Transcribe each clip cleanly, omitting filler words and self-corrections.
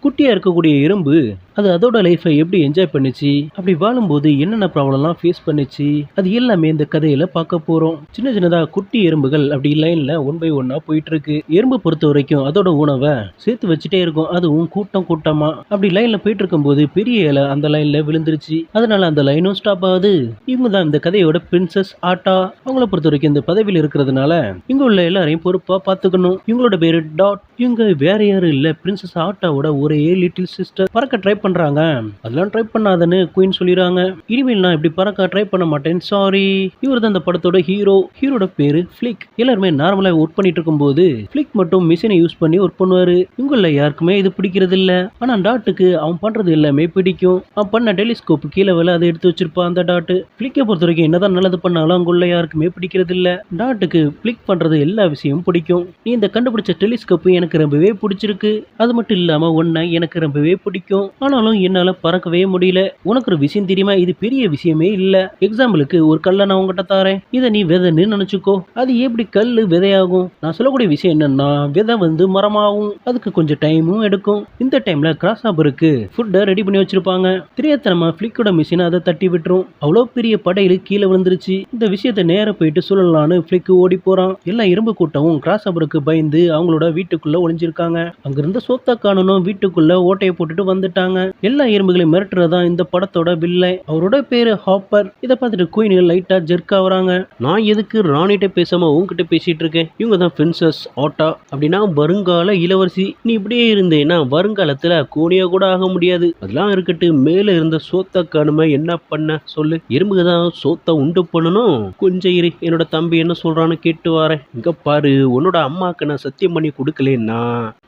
குட்டியா இருக்கக்கூடிய எறும்பு அது அதோட லைஃபை எப்படி என்ஜாய் பண்ணுச்சு, அப்படி வாழும்போது என்னென்ன ப்ராப்ளம்லாம் ஃபேஸ் பண்ணுச்சு, அது எல்லாமே இந்த கதையில பார்க்க போறோம். சின்ன சின்னதா குட்டி எறும்புகள் அப்படி லைன்ல ஒன் பை ஒன்னா போயிட்டு இருக்கு. எறும்பு பொறுத்த வரைக்கும் அதோட உணவை சேர்த்து வச்சுட்டே இருக்கும். அதுவும் கூட்டம் கூட்டமா அப்படி லைன்ல போயிட்டு இருக்கும்போது பெரிய இலை அந்த லைன்ல விழுந்துருச்சு. அதனால அந்த லைனும் ஸ்டாப் ஆகுது. இவங்க தான் இந்த கதையோட பிரின்சஸ் ஆட்டா. அவங்கள பொறுத்த வரைக்கும் இந்த பதவியில் இருக்கிறதுனால இங்க உள்ள எல்லாரையும் பொறுப்பா பாத்துக்கணும். இவங்களோட பேரு டாட். இவங்க வேற யாரும் இல்ல, பிரின்சஸ் ஆட்டாவோட ஒரே லிட்டில் சிஸ்டர். பறக்க ட்ரை பண்றாங்க, அதெல்லாம் ட்ரை பண்ணாதன்னு குயின் சொல்லிடுறாங்க. இனிமேல் நான் இப்படி பறக்க ட்ரை பண்ண மாட்டேன், சாரி. இவர் தான் இந்த படத்தோட ஹீரோ. ஹீரோட பேரு ஃபிளிக். எல்லாருமே நார்மலா ஒர்க் பண்ணிட்டு இருக்கும்போது ஃபிளிக் மட்டும் மிஷினை யூஸ் பண்ணி ஒர்க் பண்ணுவாரு. இவங்கள யாருக்குமே இது பிடிக்கிறது இல்ல. ஆனா டாட்டுக்கு அவன் பண்றது எல்லாமே பிடிக்கும். அவன் பண்ண டெலிஸ்கோப் கீழே வேலை அதை எடுத்து வச்சிருப்பான் அந்த டாட்டு. ஃபிளிக்கை பொறுத்த வரைக்கும் என்னதான் நல்லது பண்ணாலும் அங்குள்ள யாருக்குமே பிடிக்கிறது இல்ல. டாட்டுக்கு ஃபிளிக் பண்றது எல்லா விஷயமும் பிடிக்கும். நீ இந்த கண்டுபிடிச்ச டெலிஸ்கோப் எனக்கு ரொம்பவே பிடிச்சிருக்கு, அது மட்டும் இல்லாம ஒன்ன எனக்கு ரொம்பவே பிடிக்கும், ஆனாலும் என்னால பறக்கவே முடியல. உனக்கு ஒரு விஷயம் தெரியுமா, இது பெரிய விஷயமே இல்ல. எக்ஸாம்பிளுக்கு ஒரு கல்லை நான் உங்ககிட்ட தாரேன், இதை நீ விதைன்னு நினைச்சுக்கோ. அது எப்படி கல்லு விதையாகும்? நான் சொல்லக்கூடிய விஷயம் என்னன்னா, விதை வந்து மரமாகும், அதுக்கு கொஞ்சம் டைமும் எடுக்கும். இந்த டைம்ல கிராஸ் ஆபருக்கு ஃபுட்டை ரெடி பண்ணி வச்சிருப்பாங்க. தெரியாதனமா ஃபிளிக்கோட மிஷின் அதை தட்டி விட்டுரும். அவ்வளோ பெரிய படையில கீழே விழுந்துருச்சு. இந்த விஷயத்தை நேர போயிட்டு சொல்லலான்னு ஃபிளிக் ஓடி போறான். எல்லா இரும்பு கூட்டமும் கிராஸ் ஆபருக்கு பயந்து அவங்களோட வீட்டுக்குள்ள ஒளிஞ்சிருக்காங்க. அங்கிருந்த சோத்த காணனும் வீட்டுக்குள்ள ஓட்டையை போட்டுட்டு வந்துட்டாங்க. எல்லா எறும்புகளையும் மிரட்டுறதா இந்த படத்தோட வில்லை. அவரோட பேரு ஹாப்பர். இதை பார்த்துட்டு குயின் லைட்டா ஜெர்க் ஆகுறாங்க. நான் எதுக்கு ராணிட்ட பேசாம உங்ககிட்ட பேசிட்டு இருக்கேன்? இவங்க தான் பிரின்சஸ் ஆட்டா, அப்படின்னா வருங்கால இளவரசி. நீ இப்படியே இருந்தேன்னா வருங்காலத்துல கூனியா கூட ஆக முடியாது. அதெல்லாம் இருக்கட்டு, மேல இருந்த சோத்த காணும என்ன பண்ண சொல்லு. எறும்புக தான் சோத்த உண்டு பண்ணணும். கொஞ்சம் இரு, என்னோட தம்பி என்ன சொல்றான்னு கேட்டு வரேன். இங்க பாரு, உன்னோட அம்மாக்கு நான் சத்தியம் பண்ணி கொடுக்கலன்னா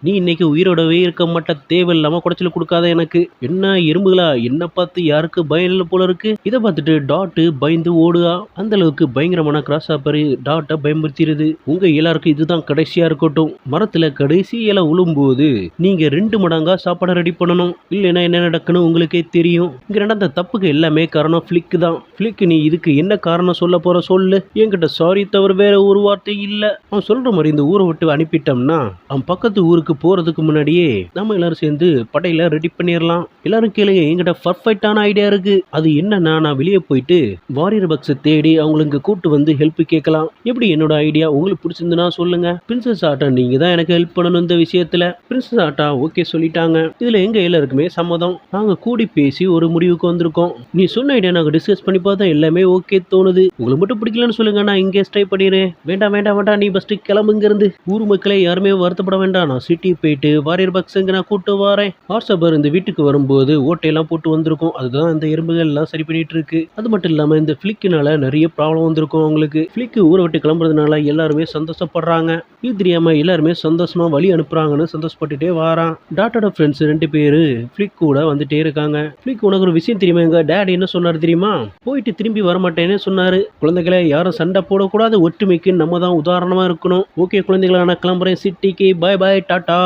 நீ இன்னைக்கு உயிரோடவே இருக்க மாட்ட. தேவையில்லாம குடைச்சல் கொடுக்காத எனக்கு. என்ன எறும்புகளா, என்ன பார்த்து யாருக்கு பயம் இல்லை போல இருக்கு. இதை பார்த்துட்டு டாட்டு பயந்து ஓடுகா. அந்த அளவுக்கு பயங்கரமான கிராஸ் ஆப்பர் டாட்டை பயமுறுத்திடுது. உங்க எல்லாருக்கும் இதுதான் கடைசியா இருக்கட்டும். மரத்துல கடைசி இலை உழும்போது நீங்க 2 மடங்கா சாப்பாடை ரெடி பண்ணணும், இல்லைன்னா என்ன நடக்குன்னு உங்களுக்கே தெரியும். இங்க நடந்த தப்புக்கு எல்லாமே காரணம் ஃபிளிக் தான். ஃபிளிக், நீ இதுக்கு என்ன காரணம் சொல்ல போற சொல்லு. என்கிட்ட சாரி தவிர வேற ஒரு வார்த்தை இல்ல. அவன் சொல்ற மாதிரி இந்த ஊரை விட்டு அனுப்பிட்டோம்னா அவன் பக்கத்து ஊருக்கு போறதுக்கு முன்னாடியே நம்ம எல்லாரும் சேர்ந்து படையில ரெடி பண்ணிடலாம். எல்லாரும் கேளுங்க, என்கிட்ட பர்ஃபெக்டான ஐடியா இருக்கு. அது என்னன்னா, நான் வெளியே போயிட்டு வாரியர் பக்ஸ் தேடி அவங்களுக்கு கூட்டு வந்து ஹெல்ப் கேட்கலாம். எப்படி என்னோட ஐடியா உங்களுக்கு பிடிச்சிருந்துன்னா சொல்லுங்க. பிரின்சஸ் ஆட்டா, நீங்க தான் எனக்கு ஹெல்ப் பண்ணணும் இந்த விஷயத்துல. பிரின்சஸ் ஆட்டா ஓகே சொல்லிட்டாங்க. இதுல எங்க எல்லாருக்குமே சம்மதம். நாங்க கூடி பேசி ஒரு முடிவுக்கு வந்திருக்கோம். நீ சொன்ன ஐடியா நாங்க டிஸ்கஸ் பண்ணி பார்த்தா எல்லாமே ஓகே தோணுது. உங்களுக்கு மட்டும் பிடிக்கலன்னு சொல்லுங்க, நான் இங்கே ஸ்டே பண்ணிடுறேன். வேண்டாம் வேண்டாம் வேண்டாம், நீ ஃபர்ஸ்ட் கிளம்புங்க இருந்து. ஊர் மக்களே யாருமே வருத்தப்பட வேண்டாம். நான் சிட்டி போயிட்டு வாரியர் பக்ஸுங்க நான் கூட்டு வரேன். வாட்ஸ்அப்பர் இந்த வீட்டுக்கு வரும்போது ஓட்டையெல்லாம் போட்டு வந்திருக்கும். அதுதான் இந்த எறும்புகள் எல்லாம் சரி பண்ணிட்டு இருக்கு. அது மட்டும் இல்லாம இந்த ஃபிளிக்கினால நிறைய ப்ராப்ளம் வந்திருக்கும் அவங்களுக்கு. ஃபிளிக் ஊரை விட்டு கிளம்புறதுனால எல்லாருமே சந்தோஷப்படுறாங்க. இது தெரியாம எல்லாருமே சந்தோஷமா வழி அனுப்புறாங்கன்னு சந்தோஷப்பட்டுட்டே வாரான். டாட்டோட ஃப்ரெண்ட்ஸ் 2 பேரு ஃபிளிக் கூட வந்துட்டே இருக்காங்க. ஃபிளிக், உனக்கு ஒரு விஷயம் தெரியுமா? எங்க டேடி என்ன சொன்னாரு தெரியுமா? போயிட்டு திரும்பி வரமாட்டேன்னு சொன்னாரு. குழந்தைகளை யாரும் சண்டை போடக்கூடாது, ஒற்றுமைக்கு நம்ம தான் உதாரணமா இருக்கணும். ஓகே குழந்தைகளை, நான் கிளம்புறேன் சிட்டிக்கு. பாய் பாய் டாட்டா.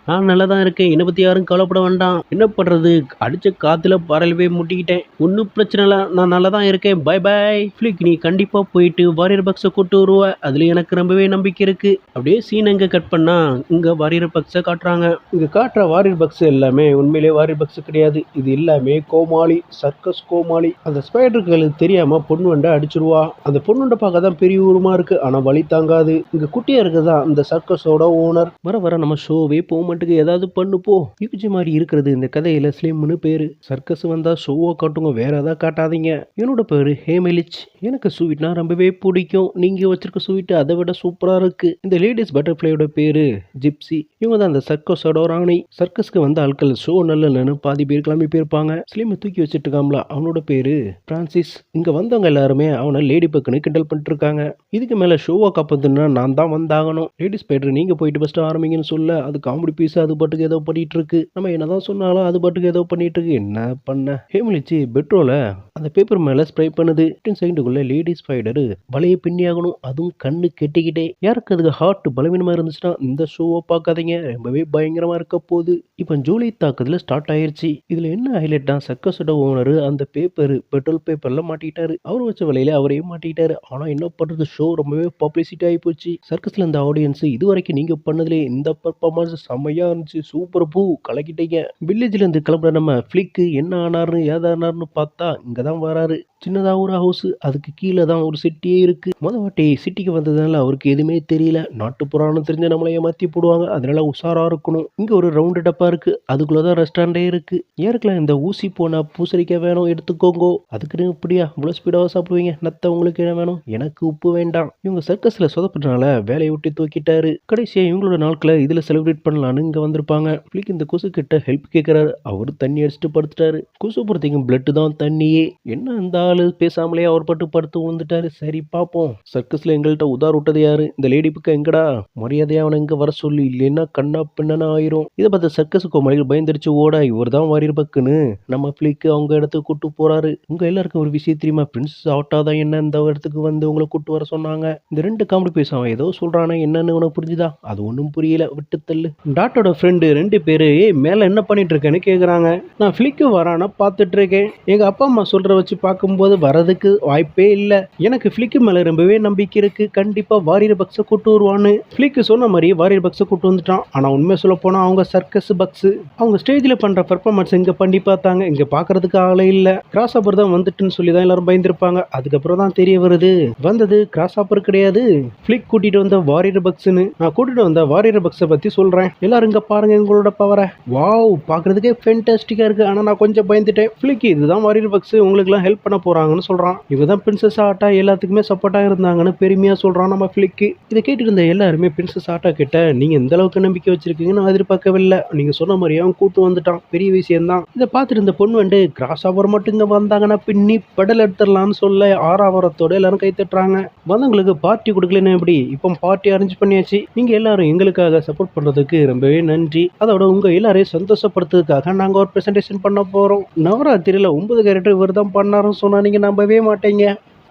நான் நல்லா தான் இருக்கேன், என்னை பத்தி யாரும் கவலைப்பட வேண்டாம். என்ன பண்றது, அடிச்ச காத்துல பறவை போய் முட்டிக்கிட்டேன். ஒன்னும் பிரச்சனை இல்லை, நான் நல்லா தான் இருக்கேன். Bye bye. ஃபிளிக், நீ கண்டிப்பா போயிட்டு வாரியர் பக்ஸை கூட்டு வருவ, அதுல எனக்கு ரொம்பவே நம்பிக்கை இருக்கு. அப்படியே சீன் எங்க கட் பண்ணா இங்க வாரியர் பக்ஸை காட்டுறாங்க. இங்க காட்டுற வாரியர் பக்ஸ் எல்லாமே உண்மையிலே வாரியர் பக்ஸ் கிடையாது. இது எல்லாமே கோமாளி, சர்க்கஸ் கோமாளி. அந்த ஸ்பைடர்களுக்கு தெரியாம பொண்ணு வண்டை அடிச்சிருவா. அந்த பொண்ணு வண்டை பார்க்க தான் பெரிய உருமா இருக்கு, ஆனா வழி தாங்காது. இங்க குட்டியா இருக்குதான் இந்த சர்க்கஸோட ஓனர். வர வர நம்ம ஷோவே போக மாட்டுக்கு, ஏதாவது பண்ணு போ. யூஜி மாதிரி இருக்கிறது இந்த கதையில ஸ்லிம்னு பேரு. சர்க்கஸ் வந்தா ஷோவை காட்டுங்க, வேற ஏதாவது காட்டாதீங்க. என்னோட பேரு ஹேமெலிச். எனக்கு ஸ்வீட்னா ரொம்பவே பிடிக்கும். நீங்க வச்சிருக்க ஸ்வீட் அதை விட சூப்பரா இருக்கு. இந்த லேடிஸ் பட்டர்ஃபிளையோட பேரு ஜிப்சி. இவங்க தான் அந்த சர்க்கஸோட ராணி. சர்க்கஸ்க்கு வந்த ஆட்கள் ஷோ நல்லன்னு பாதி பேர் கிளம்பி போயிருப்பாங்க. ஸ்லிம் தூக்கி வச்சிட்டு இருக்காங்களா, அவனோட பேரு பிரான்சிஸ். இங்க வந்தவங்க எல்லாருமே அவனை லேடி பக்குன்னு கிண்டல் பண்ணிட்டு இருக்காங்க. இதுக்கு மேல ஷோவை காப்பதுன்னா நான் தான் வந்தாகணும். லேடிஸ் பேட்டர் நீங்க போயிட்டு ஃபர்ஸ்ட் ஆரம்பிங்கன்னு சொல்ல, அது காமெடி பீஸ் அது பாட்டுக்கு ஏதோ பண்ணிட்டு இருக்கு. நம்ம என்னதான் சொன்னாலும் அது பாட்டுக்கு ஏதோ பண்ணிட்டு இருக்கு. என்ன பண்ண ஹேமலிச்சு பெட்ரோலை அந்த பேப்பர் மேல ஸ்ப்ரே பண்ணுது. 15 செகண்டுக்குள்ள லேடி ஸ்பைடர் வலையை பின்னி ஆகணும். அதுவும் கண்ணு கெட்டிக்கிட்டே. யாருக்கு அதுக்கு ஹார்ட் பலவீனமா இருந்துச்சுன்னா இந்த ஷோவை பார்க்காதீங்க, ரொம்பவே பயங்கரமா இருக்க போகுது. இப்போ ஜூலை தாக்குதல ஸ்டார்ட் ஆயிருச்சு. இதுல என்ன ஹைலைட்னா சர்க்கஸோட ஓனர் அந்த பெட்ரோல் பேப்பர்ல மாட்டிக்கிட்டாரு. அவர் வச்ச வலையில அவரையும் மாட்டிக்கிட்டாரு. ஆனா என்ன பண்றது, ஷோ ரொம்பவே பப்ளிசிட்டி ஆகி போச்சு. சர்க்கஸ்ல இந்த ஆடியன்ஸ் இது வரைக்கும் நீங்க பண்ணதுலே இந்த பர்ஃபார்மன்ஸ் செம்மையா இருந்துச்சு, சூப்பர் பூ கலக்கிட்டீங்க. வில்லேஜ்ல இருந்து கிளம்புற நம்ம ஃபிளிக்கு என்ன ஆனாருன்னு ஏதானாருன்னு பார்த்தா இங்க தான் வராரு. சின்னதா ஒரு ஹவுஸ், அதுக்கு கீழே தான் ஒரு சிட்டியே இருக்கு. வாட்டி சிட்டிக்கு வந்ததுனால அவருக்கு எதுவுமே தெரியல. நாட்டு புராணம் தெரிஞ்ச நம்மளை ஏமாத்தி போடுவாங்க, அதனால உஷாரா இருக்கணும். இங்க ஒரு ரவுண்டு டப்பா இருக்கு, அதுக்குள்ளதான் ரெஸ்டாரண்டே இருக்கு. யாருக்கெல்லாம் இந்த ஊசி போனா பூசணிக்காய் வேணும் எடுத்துக்கோங்க. அதுக்குன்னு இப்படியா இவ்வளவு ஸ்பீடாக சாப்பிடுவீங்க? நத்த உங்களுக்கு என்ன வேணும்? எனக்கு உப்பு வேண்டாம். இவங்க சர்க்கஸ்ல சொதப்படுறதுனால வேலையை விட்டு தூக்கிட்டாரு. கடைசியா இவங்களோட நாட்களை இதுல செலிப்ரேட் பண்ணலான்னு இங்க வந்திருப்பாங்க. பிளிக் இந்த கொசு கிட்ட ஹெல்ப் கேட்கிறாரு. அவரு தண்ணி அடிச்சுட்டு படுத்துட்டாரு. கொசு பொறுத்தைக்கும் பிளட் தான் தண்ணியே. என்ன இந்த ஆளு பேசாமலே அவர் பட்டு படுத்து விழுந்துட்டாரு. சரி பாப்போம். சர்க்கஸ்ல எங்கள்கிட்ட உதார் விட்டது யாரு? இந்த லேடி பக்கம் எங்கடா? மரியாதையா அவனை இங்க வர சொல்லி, இல்லைன்னா கண்ணா பின்னா ஆயிரும். இதை பார்த்த சர்க்கஸ் கோமாளிகள் பயந்துருச்சு ஓட. இவர் தான் வாரியர் பக்குன்னு நம்ம பிளிக்கு அவங்க இடத்துக்கு கூட்டு போறாரு. உங்க எல்லாருக்கும் ஒரு விஷயம் தெரியுமா? பிரின்சஸ் ஆட்டாதான் என்ன இந்த இடத்துக்கு வந்து உங்களை கூட்டு வர சொன்னாங்க. இந்த 2 காமெடி பேச அவன் ஏதோ சொல்றானே, என்னன்னு உனக்கு புரிஞ்சுதா? அது ஒன்றும் புரியல, விட்டு தள்ளு. டாட்டோட ஃப்ரெண்டு 2 பேரு மேல என்ன பண்ணிட்டு இருக்கேன்னு கேக்குறாங்க. நான் பிளிக்கு வரானா பார்த்துட்டு இருக்கேன். எங்க அப்பா அம்மா சொல்ற வச்சு பார்க்கும்போது வரதுக்கு வாய்ப்பே இல்ல. எனக்கு பிளிக்கு மேல ரொம்பவே நம்பிக்கை இருக்கு. கண்டிப்பா வாரியர் பக்ஸ கூட்டு வருவான்னு. பிளிக்கு சொன்ன மாதிரி வாரியர் பக்ஸ கூட்டு வந்துட்டான். ஆனா உண்மை சொல்ல போனா அவங்க சர்க்கஸ் பக்ஸ். அவங்க ஸ்டேஜ்ல பண்ற பெர்ஃபார்மன்ஸ் இங்க பண்ணி பார்த்தாங்க. இங்க பாக்குறதுக்கு ஆளே இல்ல. கிராஸ் ஆப்பர் தான் வந்துட்டுன்னு சொல்லி தான் எல்லாரும் பயந்துருப்பாங்க. அதுக்கப்புறம் தான் தெரிய வருது வந்தது கிராஸ் ஆப்பர் கிடையாது, பிளிக் கூட்டிட்டு வந்த வாரியர் பக்ஸ்னு. நான் கூட்டிட்டு வந்த வாரியர் பக்ஸ பத்தி சொல்றேன். எல்லாரும் இங்க பாருங்க எங்களோட பவரை. வாவ், பாக்குறதுக்கே ஃபேன்டாஸ்டிக்கா இருக்கு. ஆனா நான் கொஞ்சம் பயந்துட்டேன். பிளிக் இதுதான் வாரியர் பக்ஸ், உங்களுக்கு எல்லாம் ஹெல்ப் பண்ண போறாங்கன்னு சொல்றான். இவதான் பிரின்சஸ் ஆட்டா எல்லாத்துக்குமே சப்போர்ட்டா இருந்தாங்கன்னு பெருமையா சொல்றான் நம்ம பிளிக்கு. இதை கேட்டு இருந்த எல்லாருமே பிரின்சஸ் ஆட்டா கிட்ட நீங்க எந்த அளவுக்கு நம்பிக்கை வச்சிருக்கீங்கன்னு நான் எதிர்பார்க்கவில்லை. நீங்க சொன்ன மாதிரியே அவன் கூட்டு வந்துட்டான், பெரிய விஷயம் தான். இதை பார்த்துட்டு இருந்த பொண்ணு வந்து கிராஸ் ஆவர் மட்டும் இங்க வந்தாங்கன்னா பின்னி படல் எடுத்துடலாம்னு சொல்ல ஆறாவரத்தோட எல்லாரும் கை தட்டுறாங்க. வந்தவங்களுக்கு பார்ட்டி கொடுக்கலன்னு எப்படி? இப்போ பார்ட்டி அரேஞ்ச் பண்ணியாச்சு. நீங்க எல்லாரும் எங்களுக்காக சப்போர்ட் பண்றதுக்கு ரொம்பவே நன்றி. அதோட உங்க எல்லாரையும் சந்தோஷப்படுத்துறதுக்காக நாங்க ஒரு பிரசன்டேஷன் பண்ண போறோம். நவராத்திரியில 9 கேரக்டர் இவர் தான் பண்ணாருன்னு சொன்னா நீங்க நம்பவே மாட்டீங்க.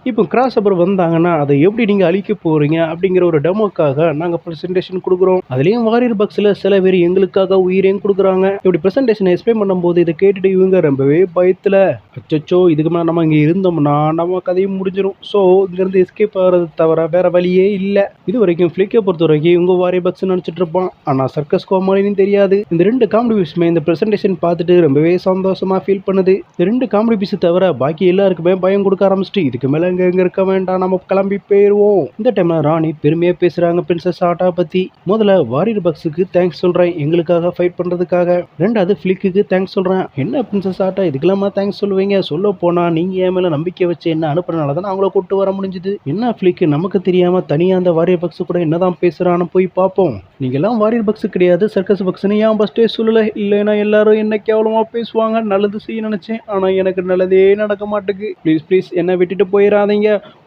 இப்போ கிராஸ் ஓவர் வந்தாங்கன்னா அதை எப்படி நீங்கள் அழிக்க போகிறீங்க அப்படிங்கிற ஒரு டெமோக்காக நாங்கள் ப்ரெசன்டேஷன் கொடுக்குறோம். அதுலேயும் வாரியர் பாக்ஸில் சில பேர் எங்களுக்காக உயிரையும் கொடுக்குறாங்க. இப்படி ப்ரெசன்டேஷன் எக்ஸ்பிளைன் பண்ணும்போது இதை கேட்டுட்டு இவங்க ரொம்பவே பயத்தில், அச்சோ இதுக்கு மேலே நம்ம இங்கே இருந்தோம்னா நம்ம கதையும் முடிஞ்சிடும். ஸோ இங்கேருந்து எஸ்கேப் ஆகிறது தவிர வேற வழியே இல்லை. இது வரைக்கும் ஃப்ளிக்கை பொறுத்த வரைக்கும் இவங்க வாரியர் பாக்ஸ் நினச்சிட்டு இருப்பான். ஆனால் சர்க்கஸ் கோமாளின்னு தெரியாது. இந்த 2 காமெடி பீஸுமே இந்த ப்ரெசன்டேஷன் பார்த்துட்டு ரொம்பவே சந்தோஷமாக ஃபீல் பண்ணுது. இந்த 2 காமெடி பீஸு தவிர பாக்கி எல்லாருக்குமே பயம் கொடுக்க ஆரம்பிச்சிட்டு இதுக்கு மேலே எங்க இருக்க வேண்டாம், நம்ம கிளம்பி போயிருவோம். இந்த டைம்ல ராணி பெருமையா பேசுறாங்க பிரின்சஸ் ஆட்டா பத்தி. முதல்ல வாரியர் பாக்ஸுக்கு தேங்க்ஸ் சொல்றேன் எங்களுக்காக ஃபைட் பண்றதுக்காக. 2வது ஃபிளிக்கு தேங்க்ஸ் சொல்றேன். என்ன பிரின்சஸ் ஆட்டா இதுக்கெல்லாமா தேங்க்ஸ் சொல்லுவீங்க? சொல்ல போனா நீங்க என் மேல நம்பிக்கை வச்சு என்ன அனுப்புறதுனால தான் அவங்கள கூட்டு வர முடிஞ்சது. என்ன ஃபிளிக்கு நமக்கு தெரியாம தனியா அந்த வாரியர் பாக்ஸ் கூட என்னதான் பேசுறான்னு போய் பார்ப்போம். நீங்க எல்லாம் வாரியர் பாக்ஸ் கிடையாது சர்க்கஸ் பாக்ஸ்னு ஏன் ஃபர்ஸ்டே சொல்லல? இல்லைன்னா எல்லாரும் என்ன கேவலமா பேசுவாங்க. நல்லது செய்ய நினைச்சேன், ஆனா எனக்கு நல்லதே நடக்க மாட்டேங்குது. ப்ளீஸ் ப்ளீஸ் என்ன விட்டுட்டு போயிடாதீங்க.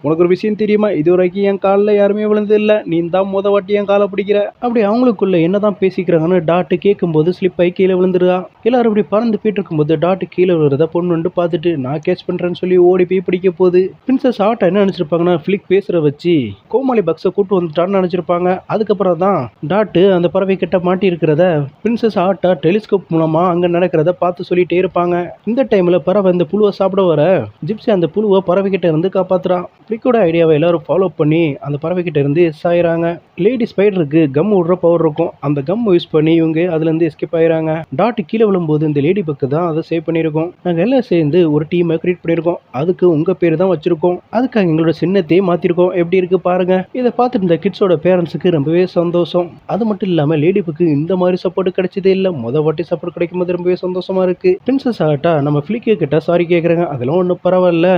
உனக்கு ஒரு விஷயம் தெரியுமா? இது வரைக்கும் என் காலில் யாருமே விழுந்து இல்லை, நீ தான் வாட்டி என் காலை பிடிக்கிற. அப்படி அவங்களுக்குள்ள என்னதான் பேசிக்கிறாங்கன்னு டாட்டு கேட்கும்போது ஸ்லிப் ஆகி கீழே விழுந்துருதா. எல்லாரும் இப்படி பறந்து போயிட்டு இருக்கும்போது டாட்டு கீழே விழுறத பொண்ணு வந்து பார்த்துட்டு நான் கேட்ச் பண்றேன்னு சொல்லி ஓடி போய் பிடிக்க போகுது. பிரின்சஸ் ஆட்டா என்ன நினைச்சிருப்பாங்கன்னா ஃபிளிக் பேசுற வச்சு கோமாளி பக்ஸை கூட்டு வந்துட்டான்னு நினைச்சிருப்பாங்க. அதுக்கப்புறம் தான் டாட்டு அந்த பறவை கிட்ட மாட்டி இருக்கிறத பிரின்சஸ் ஆட்டா டெலிஸ்கோப் மூலமா அங்க நடக்கிறத பார்த்து சொல்லிட்டே இருப்பாங்க. இந்த டைம்ல பறவை இந்த புழுவை சாப்பிட வர ஜிப்சி அந்த புழுவை பறவை கிட்ட இருந்து காப்பாத்துறான். ஃபிளிக்கோட ஐடியாவை எல்லாரும் ஃபாலோ பண்ணி அந்த பறவை கிட்ட இருந்து எஸ் ஆயிராங்க. லேடி ஸ்பைடருக்கு கம் விடுற பவர் இருக்கும். அந்த கம் யூஸ் பண்ணி இவங்க அதுல இருந்து எஸ்கேப் ஆயிராங்க. டாட் கீழே விழும்போது இந்த லேடி பக்கு தான் அதை சேவ் பண்ணியிருக்கோம். நாங்கள் எல்லாம் சேர்ந்து ஒரு டீமை கிரியேட் பண்ணியிருக்கோம். அதுக்கு உங்க பேர் தான் வச்சிருக்கோம். அதுக்காக எங்களோட சின்னத்தையே மாத்திருக்கோம். எப்படி இருக்கு பாருங்க. இதை பார்த்துட்டு இந்த கிட்ஸோட பேரண்ட்ஸுக்கு ரொம்பவே சந்தோஷம். அது மட்டும் இல்லாம லேடி பக்கு இந்த மாதிரி சப்போர்ட் கிடைச்சதே இல்லை. வாட்டி சப்போர்ட் கிடைக்கும் போது ரொம்பவே சந்தோஷமா இருக்கு. பிரின்சஸ் ஆட்டா நம்ம ஃபிளிக்கு கிட்ட சாரி கேட்கறாங்க. அதெல்லாம் ஒன்றும் பரவாயில்ல.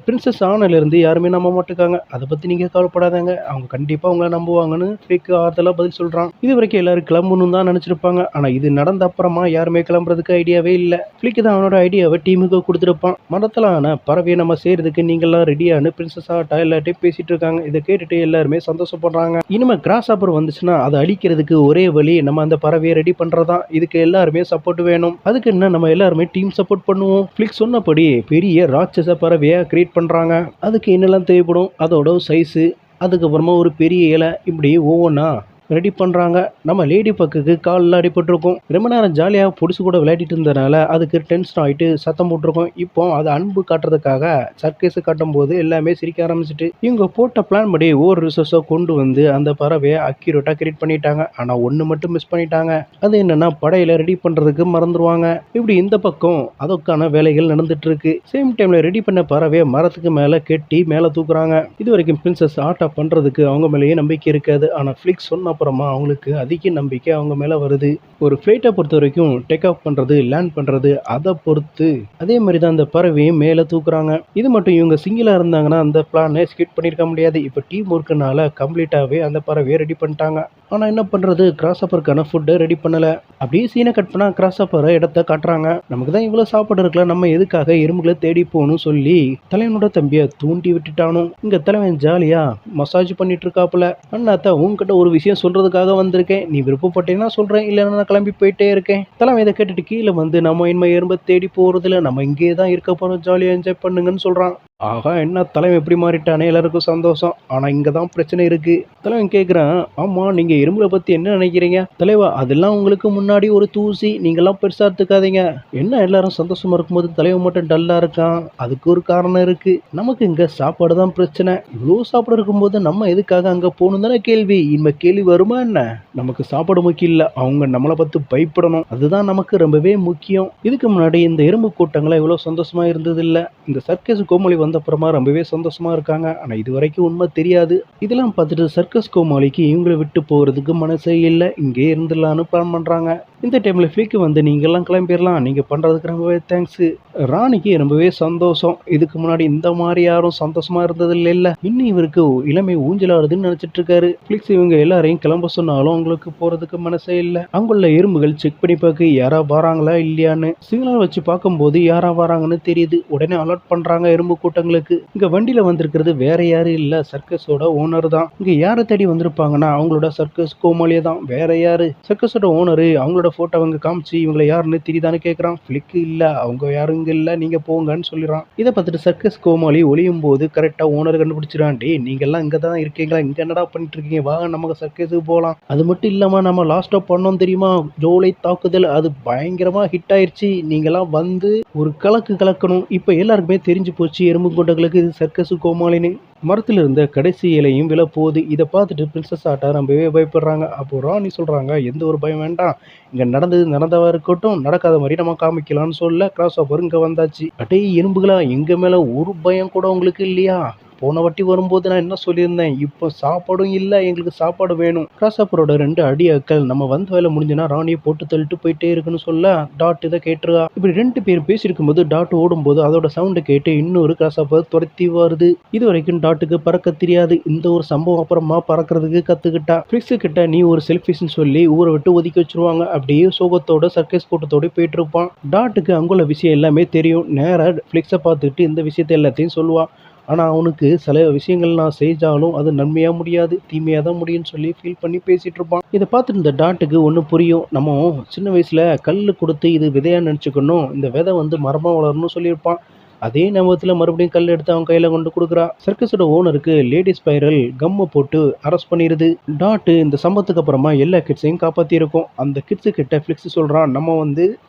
பிரின்சஸ் ஆனல இருந்து யாருமே நம்ம நம்ப மாட்டுக்காங்க. அதை பத்தி நீங்க கவலைப்படாதங்க, அவங்க கண்டிப்பா உங்களை நம்புவாங்கன்னு ஃபிளிக் ஆறுதலா பதில் சொல்றான். இது வரைக்கும் எல்லாரும் கிளம்பணும் தான் நினைச்சிருப்பாங்க. ஆனா இது நடந்த அப்புறமா யாருமே கிளம்புறதுக்கு ஐடியாவே இல்ல. ஃபிளிக் தான் அவனோட ஐடியாவை டீமுக்கு கொடுத்துருப்பான். மரத்துல ஆன பறவையை நம்ம செய்யறதுக்கு நீங்கெல்லாம் ரெடியானு பிரின்சஸ் ஆட்டா எல்லார்ட்டையும் பேசிட்டு இருக்காங்க. இதை கேட்டுட்டு எல்லாருமே சந்தோஷப்படுறாங்க. இனிமே கிராஸ் ஆப்பர் வந்துச்சுன்னா அதை அழிக்கிறதுக்கு ஒரே வழி நம்ம அந்த பறவையை ரெடி பண்றதான். இதுக்கு எல்லாருமே சப்போர்ட் வேணும். அதுக்கு என்ன நம்ம எல்லாருமே டீம் சப்போர்ட் பண்ணுவோம். ஃபிளிக் சொன்னபடி பெரிய ராட்சச பறவையை கிரியேட் பண்றாங்க. அதுக்கு என்னெல்லாம் தேவைப்படும், அதோட சைஸு, அதுக்கப்புறமா ஒரு பெரிய இலை, இப்படி ஒவ்வொன்றா ரெடி பண்ணுறாங்க. நம்ம லேடி பக்குக்கு காலில் அடிபட்டிருக்கும். ரொம்ப நேரம் ஜாலியாக பொடிசு கூட விளையாடிட்டு இருந்ததுனால அதுக்கு டென்ஷன் ஆகிட்டு சத்தம் போட்டிருக்கோம். இப்போ அது அன்பு காட்டுறதுக்காக சர்க்கஸ் காட்டும் போது எல்லாமே சிரிக்க ஆரம்பிச்சிட்டு இவங்க போட்ட பிளான் படி ஒவ்வொரு ரிசோர்ஸை கொண்டு வந்து அந்த பறவையை அக்யூரேட்டாக கிரியேட் பண்ணிட்டாங்க. ஆனால் ஒன்று மட்டும் மிஸ் பண்ணிட்டாங்க. அது என்னன்னா படையில ரெடி பண்ணுறதுக்கு மறந்துடுவாங்க. இப்படி இந்த பக்கம் அதற்கான வேலைகள் நடந்துட்டு இருக்கு. சேம் டைம்ல ரெடி பண்ண பறவையை மரத்துக்கு மேலே கெட்டி மேலே தூக்குறாங்க. இது வரைக்கும் பிரின்சஸ் ஆட்டா பண்ணுறதுக்கு அவங்க மேலேயே நம்பிக்கை இருக்காது. ஆனால் ஃபிளிக் சொன்ன அப்புறமா அவங்களுக்கு அதிக நம்பிக்கை அவங்க மேல வருது. ஒரு ஃபிளைட்டை பொறுத்த வரைக்கும் டேக் ஆஃப் பண்றது, லேண்ட் பண்றது, அதை பொறுத்து அதே மாதிரி தான் அந்த பறவையும் மேலே தூக்குறாங்க. இது மட்டும் இவங்க சிங்கிளா இருந்தாங்கன்னா அந்த பிளானை ஸ்கிப் பண்ணிருக்க முடியாது. இப்போ டீம் ஒர்க்குனால கம்ப்ளீட்டாவே அந்த பறவையை ரெடி பண்ணிட்டாங்க. ஆனா என்ன பண்றது, கிராஸ் அப்பருக்கான ஃபுட்டை ரெடி பண்ணல. அப்படியே சீனை கட் பண்ணா கிராஸ் அப்பரை இடத்த காட்டுறாங்க. நமக்கு தான் இவ்வளவு சாப்பாடு இருக்கலாம், நம்ம எதுக்காக எறும்புகளை தேடி போகணும் சொல்லி தலைவனோட தம்பியை தூண்டி விட்டுட்டானோ. இங்க தலைவன் ஜாலியா மசாஜ் பண்ணிட்டு இருக்காப்புல. அண்ணாத்தா உங்ககிட்ட ஒரு விஷயம் சொல்றதுக்காக வந்திருக்கேன், நீ விருப்பப்பட்டேன்னா சொல்றேன், இல்லைன்னா நான் கிளம்பி போயிட்டே இருக்கேன். தலைவன் இதை கேட்டுட்டு கீழே வந்து நம்ம இனிமே எறும்பை தேடி போறதுல நம்ம இங்கே தான் இருக்க போறோம், ஜாலியா என்ஜாய் பண்ணுங்கன்னு சொல்றான். ஆகா, என்ன தலைவன் எப்படி மாறிட்டானே, எல்லாருக்கும் சந்தோஷம். ஆனா இங்கதான் பிரச்சனை இருக்கு. தலைவன் கேட்கிறான், ஆமா நீங்க எறும்புல பத்தி என்ன நினைக்கிறீங்க? தலைவா, அதெல்லாம் உங்களுக்கு முன்னாடி ஒரு தூசி, நீங்கெல்லாம் பெருசா எடுத்துக்காதீங்க. என்ன எல்லாரும் சந்தோஷமா இருக்கும்போது தலைவன் மட்டும் டல்லா இருக்கான்? அதுக்கு ஒரு காரணம் இருக்கு. நமக்கு இங்க சாப்பாடு தான் பிரச்சனை. இவ்வளவு சாப்பாடு இருக்கும்போது நம்ம எதுக்காக அங்க போகணும் தானே கேள்வி. இனிமே கேள்வி வருமா என்ன? நமக்கு சாப்பாடு முக்கியம் இல்ல, அவங்க நம்மளை பத்தி பயப்படணும், அதுதான் நமக்கு ரொம்பவே முக்கியம். இதுக்கு முன்னாடி இந்த எறும்பு கூட்டங்களா இவ்வளவு சந்தோஷமா இருந்தது இல்ல. இந்த சர்க்கஸ் கோமாளி வந்த அப்புறமா ரொம்பவே சந்தோஷமா இருக்காங்க. ஆனா இது வரைக்கும் உண்மை தெரியாது. இதெல்லாம் பார்த்துட்டு சர்க்கஸ் கோமாளிக்கு இவங்களை விட்டு போறதுக்கு மனசே இல்லை, இங்கே இருந்துடலான்னு பிளான் பண்றாங்க. இந்த டைம்ல ஃபிளிக் வந்து நீங்க எல்லாம் கிளம்பிடலாம், நீங்க பண்றதுக்கு ரொம்பவே தேங்க்ஸ். ராணிக்கு ரொம்பவே சந்தோஷம். இதுக்கு முன்னாடி இந்த மாதிரி யாரும் சந்தோஷமா இருந்தது இல்ல. இன்னும் இவருக்கு இளமை ஊஞ்சலாடுதுன்னு நினைச்சிட்டு இருக்காரு. ஃபிளிக்ஸ் இவங்க எல்லாரையும் கிளம்ப சொன்னாலும் அவங்களுக்கு போறதுக்கு மனசே இல்லை. அங்குள்ள எறும்புகள் செக் பண்ணி பார்க்க யாரா வராங்களா இல்லையான்னு. சிக்னல் வச்சு பார்க்கும்போது யாரா வராங்கன்னு தெரியுது. உடனே அலர்ட் பண்றாங்க எறும்பு கூட்டங்களுக்கு. இங்க வண்டியில வந்திருக்கிறது வேற யாரும் இல்ல, சர்க்கஸோட ஓனர் தான். இங்க யாரை தேடி வந்திருப்பாங்கன்னா அவங்களோட சர்க்கஸ் கோமாளியே தான், வேற யாரு. சர்க்கஸோட ஓனரு அவங்களோட போட்டோ அவங்க காமிச்சு இவங்களை யாருன்னு தெரியுதான்னு கேட்கறான். ஃபிளிக் இல்ல, அவங்க யாரும் இங்க இல்ல, நீங்க போங்கன்னு சொல்லிடுறான். இதை பார்த்துட்டு சர்க்கஸ் கோமாளி ஒளியும் போது கரெக்டா ஓனர் கண்டுபிடிச்சிடான். டே, நீங்க எல்லாம் இங்க தான் இருக்கீங்களா, இங்க என்னடா பண்ணிட்டு இருக்கீங்க, வாங்க நமக்கு சர்க்கஸுக்கு போகலாம். அது மட்டும் இல்லாம நம்ம லாஸ்டா பண்ணோம் தெரியுமா, ஜோலை தாக்குதல், அது பயங்கரமா ஹிட் ஆயிருச்சு. நீங்க எல்லாம் வந்து ஒரு கலக்கு கலக்கணும். இப்ப எல்லாருக்குமே தெரிஞ்சு போச்சு எறும்பு கொண்டங்களுக்கு இது சர்க்கஸ் கோமாளின்னு. மரத்தில் இருந்த கடைசி இலையும் விழ போகுது. இதை பார்த்துட்டு பிரின்சஸ் ஆட்டா ரொம்பவே பயப்படுறாங்க. அப்போ ராணி சொல்றாங்க, எந்த ஒரு பயம் வேண்டாம், இங்க நடந்தது நடந்தவா இருக்கட்டும், நடக்காத மாதிரி நம்ம காமிக்கலாம்னு சொல்ல கிராஸ் ஓவர் இங்க வந்தாச்சு. அட்டே எறும்புகளா, எங்க மேல ஒரு பயம் கூட உங்களுக்கு இல்லையா? போன வாட்டி வரும்போது நான் என்ன சொல்லியிருந்தேன், இப்போ சாப்பாடும் இல்லை, எங்களுக்கு சாப்பாடு வேணும். கிராஸ்அப்பரோட 2 அடியாக்கள் நம்ம வந்த வேலை முடிஞ்சுன்னா ராணியை போட்டு தள்ளிட்டு போயிட்டே இருக்குன்னு சொல்ல டாட் இதை கேட்டுருவா. இப்படி 2 பேர் பேசியிருக்கும் போது டாட் ஓடும்போது அதோட சவுண்டை கேட்டு இன்னொரு கிராஸ்அப்பர் துரத்தி வருது. இது வரைக்கும் டாட்டுக்கு பறக்க தெரியாது. இந்த ஒரு சம்பவம் அப்புறமா பறக்கிறதுக்கு கத்துக்கிட்டா. ஃபிளிக்ஸ் கிட்ட நீ ஒரு செல்ஃபிஷ்னு சொல்லி ஊரை விட்டு ஒதுக்கி வச்சிருவாங்க. அப்படியே சோகத்தோட சர்க்கஸ் கூட்டத்தோட போயிட்டு இருப்பான். டாட்டுக்கு அங்குள்ள விஷயம் எல்லாமே தெரியும். நேரா ஃபிளிக்ஸை பார்த்துட்டு இந்த விஷயத்த எல்லாத்தையும் சொல்லுவான். ஆனால் அவனுக்கு சில விஷயங்கள் நான் செஞ்சாலும் அது நன்மையாக முடியாது, தீமையாக தான் முடியும்னு சொல்லி ஃபீல் பண்ணி பேசிகிட்டு இருப்பான். இதை பார்த்துட்டு இந்த டாட்டுக்கு ஒன்று புரியும். நம்ம சின்ன வயசில் கல் கொடுத்து இது விதையாக நினச்சிக்கணும், இந்த விதை வந்து மரமாக வளரணும்னு சொல்லியிருப்பான். அதே நேரத்தில் மறுபடியும் கல் எடுத்து அவன் கையில் கொண்டு கொடுக்குறா. சர்க்கஸோட ஓனருக்கு லேடி ஸ்பைரல் கம்மை போட்டு அரெஸ்ட் பண்ணிடுது. டாட்டு இந்த சம்பவத்துக்கு அப்புறமா எல்லா கிட்ஸையும் காப்பாற்றிருக்கோம். அந்த கிட்ஸு கிட்ட ஃபிளிக்ஸ் சொல்கிறான்,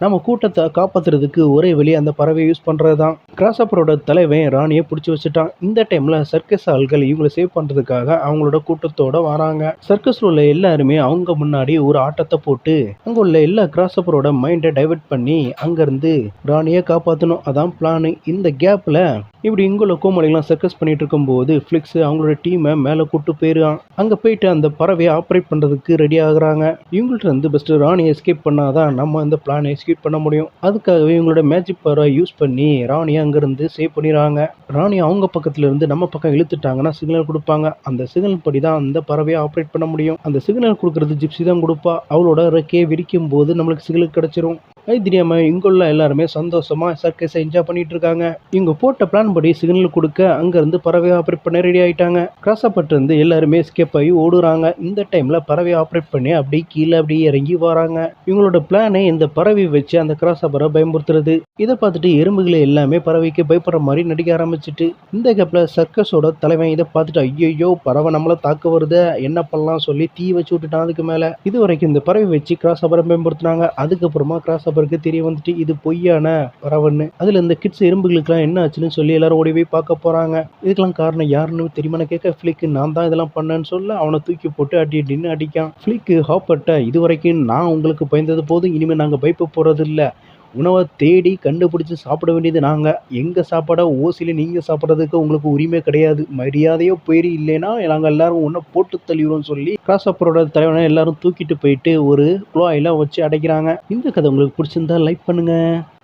நம்ம கூட்டத்தை காப்பாற்றுறதுக்கு ஒரே வழி அந்த பறவை யூஸ் பண்ணுறது தான். கிராஸ்அப்பரோட தலைவன் ராணியை பிடிச்சி வச்சுட்டான். இந்த டைமில் சர்க்கஸ் ஆள்கள் இவங்களை சேவ் பண்ணுறதுக்காக அவங்களோட கூட்டத்தோட வராங்க. சர்க்கஸில் உள்ள எல்லாருமே அவங்க முன்னாடி ஒரு ஆட்டத்தை போட்டு அங்கே உள்ள எல்லா கிராஸ்அப்பரோட மைண்டை டைவெர்ட் பண்ணி அங்கேருந்து ராணியை காப்பாற்றணும், அதான் பிளானு. இந்த அந்த கேப்ல இப்படி இங்குள்ள கோமாளிகள்லாம் சர்க்கஸ் பண்ணிட்டு இருக்கும்போது ஃபிளிக்ஸ் அவங்களோட டீமை மேலே கூட்டு போயிடுறான். அங்கே போயிட்டு அந்த பறவையை ஆப்ரேட் பண்ணுறதுக்கு ரெடி ஆகுறாங்க. இவங்கள்ட்ட இருந்து பெஸ்ட் ராணி எஸ்கேப் பண்ணாதான் நம்ம அந்த பிளானை எஸ்கேப் பண்ண முடியும். அதுக்காகவே இவங்களோட மேஜிக் பவரை யூஸ் பண்ணி ராணியை அங்கேருந்து சேவ் பண்ணிடுறாங்க. ராணி அவங்க பக்கத்துல இருந்து நம்ம பக்கம் இழுத்துட்டாங்கன்னா சிக்னல் கொடுப்பாங்க. அந்த சிக்னல் படி தான் அந்த பறவையை ஆப்ரேட் பண்ண முடியும். அந்த சிக்னல் கொடுக்கறது ஜிப்சி தான் கொடுப்பா. அவளோட ரெக்கையை விரிக்கும் போது நம்மளுக்கு சிக்னல் கிடைச்சிரும். அது தெரியாம இங்குள்ள எல்லாருமே சந்தோஷமா சர்க்கஸை என்ஜாய் பண்ணிட்டு இருக்காங்க. இவங்க போட்ட பிளான் படி சிக்னல் கொடுக்க அங்க இருந்து பறவையை ஆப்ரேட் பண்ண ரெடி ஆயிட்டாங்க. கிராஸப்பட்டு இருந்து எல்லாருமே எஸ்கேப் ஆகி ஓடுறாங்க. இந்த டைம்ல பறவையை ஆப்ரேட் பண்ணி அப்படியே கீழே அப்படியே இறங்கி வராங்க. இவங்களோட பிளானை இந்த பறவை வச்சு அந்த கிராஸப்பரை பயன்படுத்துறது. இதை பார்த்துட்டு எறும்புகளை எல்லாமே பறவைக்கு பயப்படுற மாதிரி நடிக்க ஆரம்பிச்சிட்டு இந்த கேப்ல சர்க்கஸோட தலைவன் இதை பார்த்துட்டு ஐயோ பறவை நம்மள தாக்க வருது என்ன பண்ணலாம் சொல்லி தீ வச்சு விட்டுட்டான். அதுக்கு மேல இது வரைக்கும் இந்த பறவை வச்சு கிராஸப்பரை பயன்படுத்தினாங்க. அதுக்கப்புறமா கிராஸப்பருக்கு தெரிய வந்துட்டு இது பொய்யான பறவைன்னு. அதுல இந்த கிட்ஸ் எறும்புகளுக்குலாம் என்ன ஆச்சுன்னு சொல்லி எல்லாரும் ஓடி போய் பார்க்க போறாங்க. இதுக்கெல்லாம் காரணம் யாருன்னு தெரியுமா கேட்க ஃபிளிக் நான் தான் இதெல்லாம் பண்ணேன்னு சொல்ல அவனை தூக்கி போட்டு அடின்னு அடிக்கான். ஃபிளிக் ஹாப்பர்ட்ட இது வரைக்கும் நான் உங்களுக்கு பயந்தது போதும், இனிமேல் நாங்க பயப்பட போறது இல்ல. உணவை தேடி கண்டுபிடிச்சு சாப்பிட வேண்டியது நாங்க. எங்க சாப்பாடை ஓசில நீங்க சாப்பிட்றதுக்கு உங்களுக்கு உரிமை கிடையாது. மரியாதையோ போயிரு, இல்லைன்னா நாங்க எல்லாரும் ஒன்றை போட்டு தள்ளிடுவோம் சொல்லி கிராஸப்பரோட தலைவனை எல்லாரும் தூக்கிட்டு போயிட்டு ஒரு குழாயில வச்சு அடைக்கிறாங்க. இந்த கதை உங்களுக்கு பிடிச்சிருந்தா லைக் பண்ணுங்க.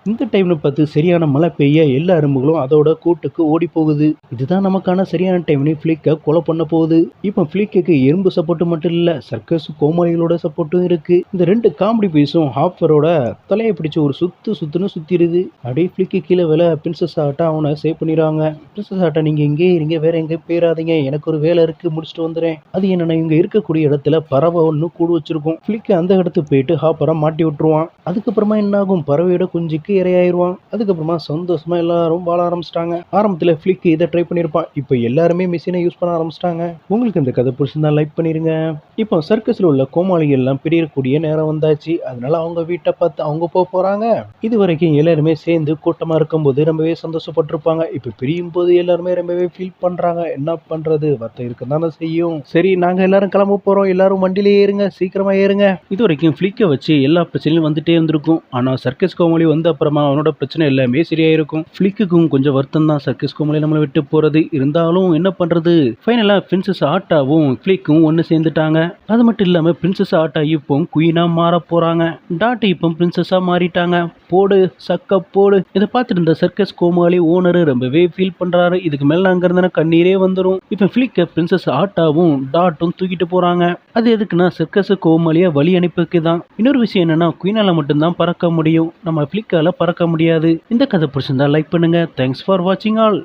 இந்த டைம்ல பார்த்து சரியான மழை பெய்ய எல்லா எறும்புகளும் அதோட கூட்டுக்கு ஓடி போகுது. இதுதான் நமக்கான சரியான டைம்னு ஃபிளிக்கை கொலை பண்ண போகுது. இப்போ ஃபிளிக்கு எறும்பு சப்போர்ட் மட்டும் இல்ல, சர்க்கஸ் கோமாளிகளோட சப்போர்ட்டும் இருக்கு. இந்த ரெண்டு காமெடி பீஸும் ஹாப்பரோட தலையை பிடிச்சு ஒரு சுத்துன்னு சுத்திடுது. அப்படியே ஃபிளிக்கு கீழே வேலை பிரின்சஸ் ஆட்டா அவனை சேவ் பண்ணிடுறாங்க. பிரின்சஸ் ஆட்டா நீங்க எங்கே இருங்க, வேற எங்கே போயிடாதீங்க, எனக்கு ஒரு வேலை இருக்கு, முடிச்சுட்டு வந்துடுறேன். அது என்னன்னா இங்க இருக்கக்கூடிய இடத்துல பறவை ஒன்று கூடு வச்சிருக்கும். ஃபிளிக்கு அந்த இடத்துக்கு போயிட்டு ஹாப்பரை மாட்டி விட்டுருவான். அதுக்கப்புறமா என்ன ஆகும், பறவையோட குஞ்சுக்கு இரையாயிருவான். அதுக்கப்புறமா சந்தோஷமா எல்லாரும் வாழ ஆரம்பிச்சிட்டாங்க. ஆரம்பத்துல ஃபிளிக் இதை ட்ரை பண்ணிருப்பான். இப்போ எல்லாருமே மிஷினை யூஸ் பண்ண ஆரம்பிச்சிட்டாங்க. உங்களுக்கு இந்த கதை பிடிச்சிருந்தா லைக் பண்ணிருங்க. இப்போ சர்க்கஸ்ல உள்ள கோமாளிகள் எல்லாம் பிரியக்கூடிய நேரம் வந்தாச்சு. அதனால அவங்க வீட்டை பார்த்து அவங்க போறாங்க. இது வரைக்கும் எல்லாருமே சேர்ந்து கூட்டமா இருக்கும்போது ரொம்பவே சந்தோஷப்பட்டிருப்பாங்க. இப்போ பிரியும் போது எல்லாருமே ரொம்பவே ஃபீல் பண்றாங்க. என்ன பண்றது, வர்த்தம் இருக்குதானே செய்யும். சரி நாங்க எல்லாரும் கிளம்ப போறோம், எல்லாரும் வண்டியிலே ஏறுங்க, சீக்கிரமா ஏறுங்க. இது வரைக்கும் ஃபிளிக்கை வச்சு எல்லா பிரச்சனையும் வந்துட்டே இருந்திருக்கும். ஆனா சர்க்கஸ் கோமாளி வந்து அப்புறமா அவனோட பிரச்சனை எல்லாமே சரியாயிருக்கும். ஃபிளிக்குக்கும் கொஞ்சம் வருத்தம் தான் சர்க்கஸ் கோமாளி நம்மளை விட்டு போறது. இருந்தாலும் என்ன பண்றது, ஃபைனலா பிரின்சஸ் ஆட்டாவும் ஃபிளிக்கும் ஒன்னு சேர்ந்துட்டாங்க. அது மட்டும் இல்லாம பிரின்சஸ் ஆட்டா இப்போ குயினா மாற போறாங்க. டாட் இப்போ பிரின்சஸா மாறிட்டாங்க. போடு சக்க போடு. இதை பார்த்துட்டு இருந்த சர்க்கஸ் கோமாளி ஓனர் ரொம்பவே ஃபீல் பண்றாரு. இதுக்கு மேல அங்க இருந்தா கண்ணீரே வந்துடும். இப்ப ஃபிளிக்க பிரின்சஸ் ஆட்டாவும் டாட்டும் தூக்கிட்டு போறாங்க. அது எதுக்குன்னா சர்க்கஸ் கோமாளியா வழி அனுப்பிக்கு தான். இன்னொரு விஷயம் என்னன்னா குயினால மட்டும்தான் பறக்க முடியும், நம்ம ஃபிளிக்கால பறக்க முடியாது. இந்த கதை பிடிச்சிருந்தா லைக் பண்ணுங்க. தேங்க்ஸ் ஃபார் வாட்சிங் ஆல்.